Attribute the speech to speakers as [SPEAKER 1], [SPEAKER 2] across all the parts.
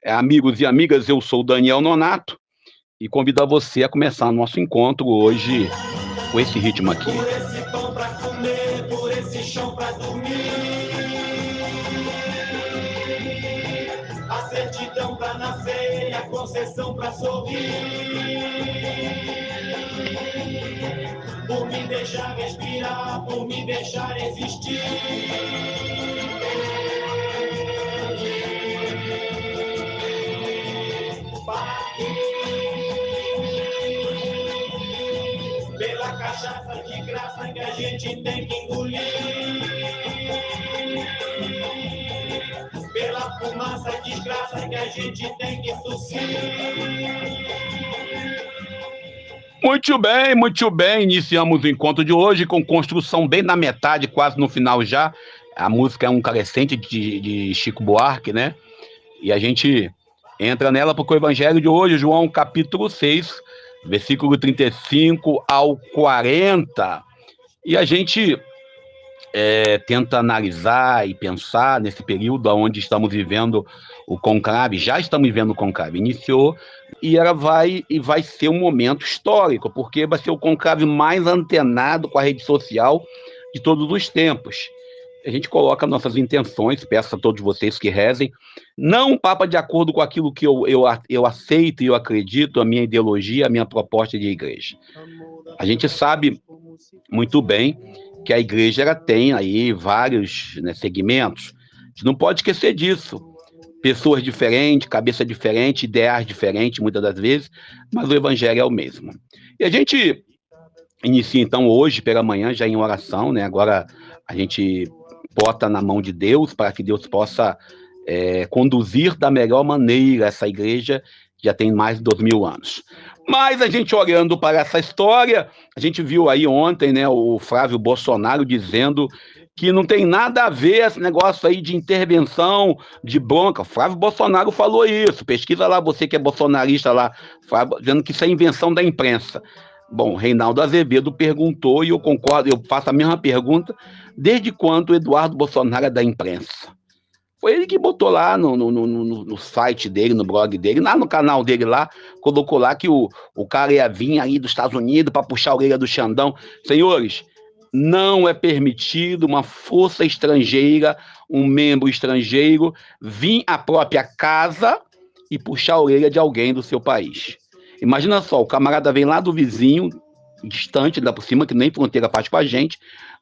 [SPEAKER 1] Amigos e amigas, eu sou o Daniel Nonato e convido a você a começar nosso encontro hoje com esse ritmo aqui.
[SPEAKER 2] Por esse pão pra comer, por esse chão pra dormir, a certidão pra nascer e a concessão pra sorrir, por me deixar respirar, por me deixar existir. Pela cachaça de graça que a gente tem que engolir, pela fumaça desgraça que a gente tem que tossir.
[SPEAKER 1] Muito bem, iniciamos o encontro de hoje com construção bem na metade, quase no final já. A música é um carecente de Chico Buarque, né? E a gente entra nela porque o evangelho de hoje, João capítulo 6, versículo 35 ao 40. E a gente tenta analisar e pensar nesse período onde estamos vivendo o conclave, já estamos vivendo o conclave, iniciou, e vai ser um momento histórico, porque vai ser o conclave mais antenado com a rede social de todos os tempos. A gente coloca nossas intenções, peço a todos vocês que rezem, não um papa de acordo com aquilo que eu aceito e eu acredito, a minha ideologia, a minha proposta de igreja. A gente sabe muito bem que a igreja ela tem aí vários, né, segmentos. A gente não pode esquecer disso. Pessoas diferentes, cabeça diferente, ideais diferentes, muitas das vezes, mas o evangelho é o mesmo. E a gente inicia, então, hoje, pela manhã, já em oração, né? Agora a gente bota na mão de Deus para que Deus possa conduzir da melhor maneira essa igreja que já tem mais de 2000 anos. Mas a gente olhando para essa história, a gente viu aí ontem, né, o Flávio Bolsonaro dizendo que não tem nada a ver esse negócio aí de intervenção, de bronca. O Flávio Bolsonaro falou isso, pesquisa lá, você que é bolsonarista lá, Flávio, dizendo que isso é invenção da imprensa. Bom, Reinaldo Azevedo perguntou, e eu concordo, eu faço a mesma pergunta, desde quando o Eduardo Bolsonaro é da imprensa? Foi ele que botou lá no site dele, no blog dele, lá no canal dele lá, colocou lá que o cara ia vir aí dos Estados Unidos para puxar a orelha do Xandão. Senhores, não é permitido uma força estrangeira, um membro estrangeiro, vir à própria casa e puxar a orelha de alguém do seu país. Imagina só, o camarada vem lá do vizinho, distante, lá por cima, que nem fronteira faz com a gente,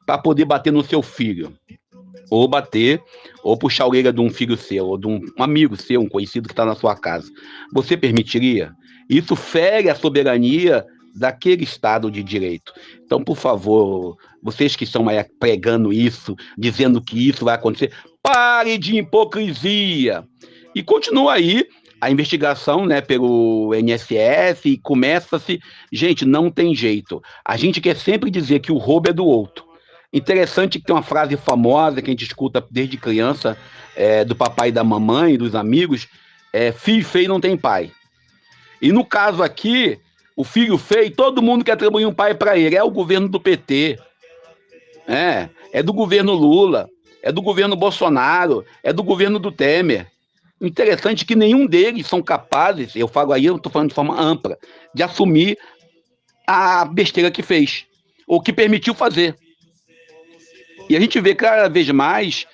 [SPEAKER 1] para poder bater no seu filho. Ou bater, ou puxar a orelha de um filho seu, ou de um amigo seu, um conhecido que está na sua casa. Você permitiria? Isso fere a soberania daquele Estado de Direito. Então, por favor, vocês que estão aí pregando isso, dizendo que isso vai acontecer, pare de hipocrisia. E continua aí a investigação, né, pelo INSS, e começa-se... Gente, não tem jeito. A gente quer sempre dizer que o roubo é do outro. Interessante que tem uma frase famosa que a gente escuta desde criança, do papai e da mamãe, dos amigos, filho feio não tem pai. E no caso aqui, o filho feio, todo mundo quer atribuir um pai para ele. É o governo do PT, é do governo Lula, é do governo Bolsonaro, é do governo do Temer. Interessante que nenhum deles são capazes, eu falo aí, eu estou falando de forma ampla, de assumir a besteira que fez, ou que permitiu fazer. E a gente vê cada vez mais,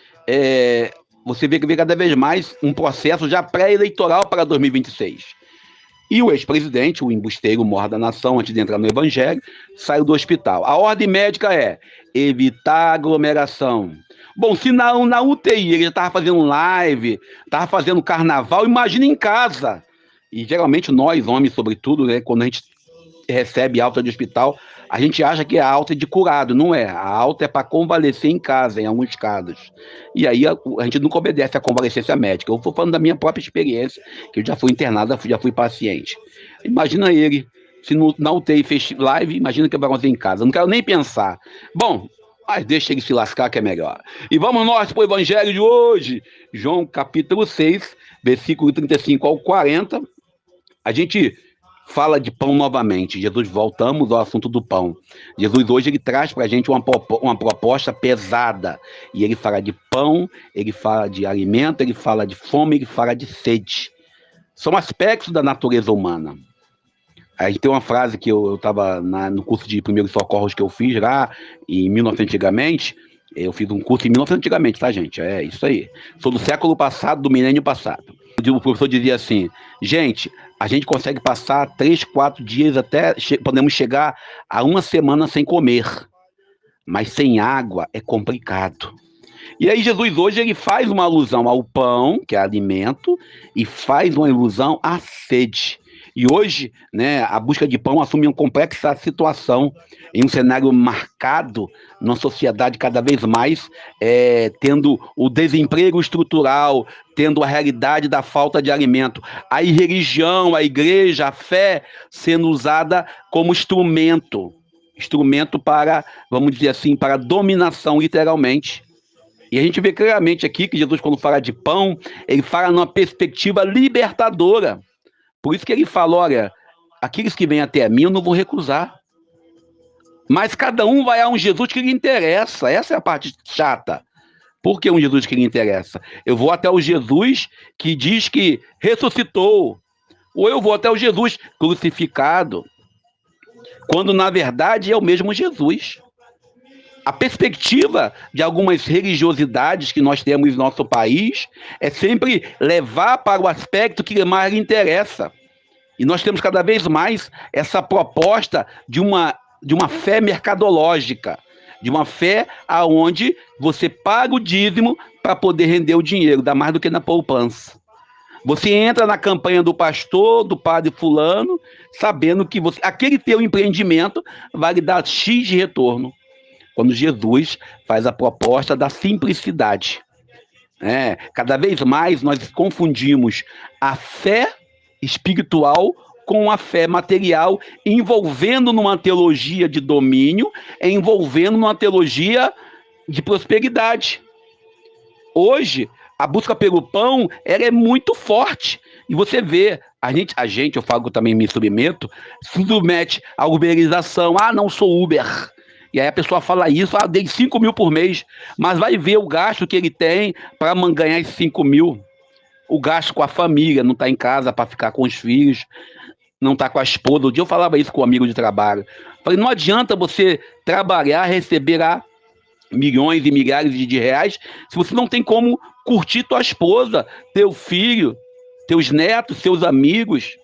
[SPEAKER 1] você vê cada vez mais um processo já pré-eleitoral para 2026. E o ex-presidente, o embusteiro mor da nação, antes de entrar no evangelho, saiu do hospital. A ordem médica é evitar aglomeração. Bom, se na UTI ele já estava fazendo live, estava fazendo carnaval, imagina em casa. E geralmente nós, homens, sobretudo, né, quando a gente recebe alta de hospital, a gente acha que a alta é de curado, não é. A alta é para convalescer em casa, em alguns casos. E aí a gente nunca obedece à convalescência médica. Eu estou falando da minha própria experiência, que eu já fui internado, já fui paciente. Imagina ele, se na UTI fez live, imagina que vai acontecer em casa. Eu não quero nem pensar. Bom, mas deixa ele se lascar que é melhor. E vamos nós para o evangelho de hoje. João capítulo 6, versículo 35 ao 40. A gente fala de pão novamente. Jesus, voltamos ao assunto do pão. Jesus hoje ele traz para a gente uma proposta pesada. E ele fala de pão, ele fala de alimento, ele fala de fome, ele fala de sede. são aspectos da natureza humana. Aí tem uma frase que eu estava no curso de primeiros socorros que eu fiz lá em 1900 antigamente. Eu fiz um curso em 1900 antigamente, tá, gente? É isso aí. Sou do século passado, do milênio passado. O professor dizia assim, gente, a gente consegue passar 3, 4 dias até, podemos chegar a uma semana sem comer. Mas sem água é complicado. E aí Jesus hoje ele faz uma alusão ao pão, que é alimento, e faz uma alusão à sede. E hoje, né, a busca de pão assume uma complexa situação em um cenário marcado numa sociedade cada vez mais tendo o desemprego estrutural, tendo a realidade da falta de alimento, a religião, a igreja, a fé sendo usada como instrumento para, vamos dizer assim, para dominação, literalmente. E a gente vê claramente aqui que Jesus, quando fala de pão, ele fala numa perspectiva libertadora. Por isso que ele fala, olha, aqueles que vêm até a mim eu não vou recusar. Mas cada um vai a um Jesus que lhe interessa. Essa é a parte chata. Por que um Jesus que lhe interessa? Eu vou até o Jesus que diz que ressuscitou. Ou eu vou até o Jesus crucificado. Quando, na verdade, é o mesmo Jesus. A perspectiva de algumas religiosidades que nós temos no nosso país é sempre levar para o aspecto que mais lhe interessa. E nós temos cada vez mais essa proposta de uma fé mercadológica, de uma fé aonde você paga o dízimo para poder render o dinheiro, dá mais do que na poupança. Você entra na campanha do pastor, do padre fulano, sabendo que aquele teu empreendimento vai lhe dar X de retorno. Quando Jesus faz a proposta da simplicidade. Cada vez mais nós confundimos a fé espiritual com a fé material, envolvendo numa teologia de domínio, envolvendo numa teologia de prosperidade. Hoje, a busca pelo pão ela é muito forte. E você vê, a gente, eu falo também me submeto, se submete à uberização. Ah, não sou Uber. E aí a pessoa fala isso, dei 5 mil por mês, mas vai ver o gasto que ele tem para ganhar esses 5 mil. O gasto com a família, não está em casa para ficar com os filhos, não está com a esposa. Um dia eu falava isso com um amigo de trabalho. Falei, não adianta você trabalhar, receber milhões e milhares de reais, se você não tem como curtir tua esposa, teu filho, teus netos, seus amigos.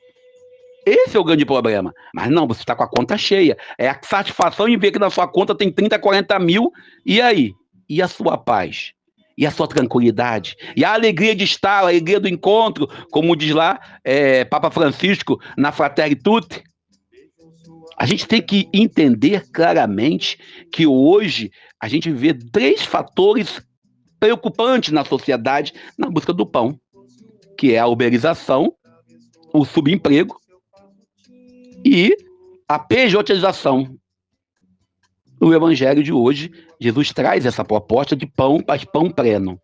[SPEAKER 1] Esse é o grande problema. Mas não, você está com a conta cheia. É a satisfação em ver que na sua conta tem 30, 40 mil. E aí? E a sua paz? E a sua tranquilidade? E a alegria de estar, a alegria do encontro, como diz lá Papa Francisco na Fratelli Tutti? A gente tem que entender claramente que hoje a gente vê 3 fatores preocupantes na sociedade na busca do pão, que é a uberização, o subemprego e a pejotização. No Evangelho de hoje, Jesus traz essa proposta de pão, mas pão pleno.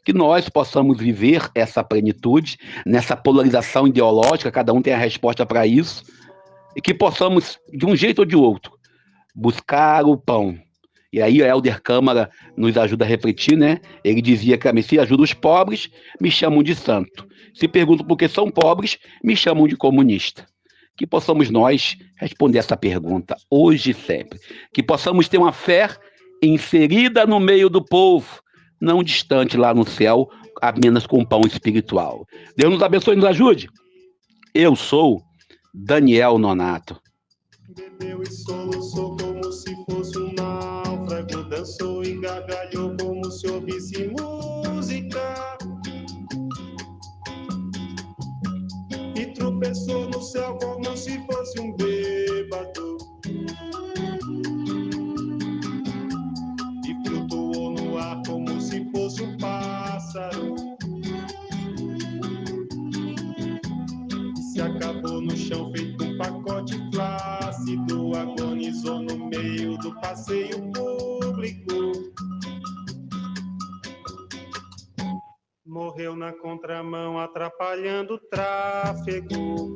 [SPEAKER 1] Que nós possamos viver essa plenitude, nessa polarização ideológica, cada um tem a resposta para isso, e que possamos, de um jeito ou de outro, buscar o pão. E aí a Helder Câmara nos ajuda a refletir, né? Ele dizia que se ajuda os pobres, me chamam de santo. Se perguntam por que são pobres, me chamam de comunista. Que possamos nós responder essa pergunta hoje e sempre. Que possamos ter uma fé inserida no meio do povo, não distante lá no céu, apenas com pão espiritual. Deus nos abençoe e nos ajude. Eu sou Daniel Nonato.
[SPEAKER 2] Bebeu e soluçou como se fosse um náufrago, dançou e gargalhou como se ouvisse música. E tropeçou no céu como se fosse um bêbado. E flutuou no ar como se fosse um pássaro. E se acabou no chão feito um pacote flácido. Agonizou no meio do passeio público. Morreu na contramão, atrapalhando o tráfego.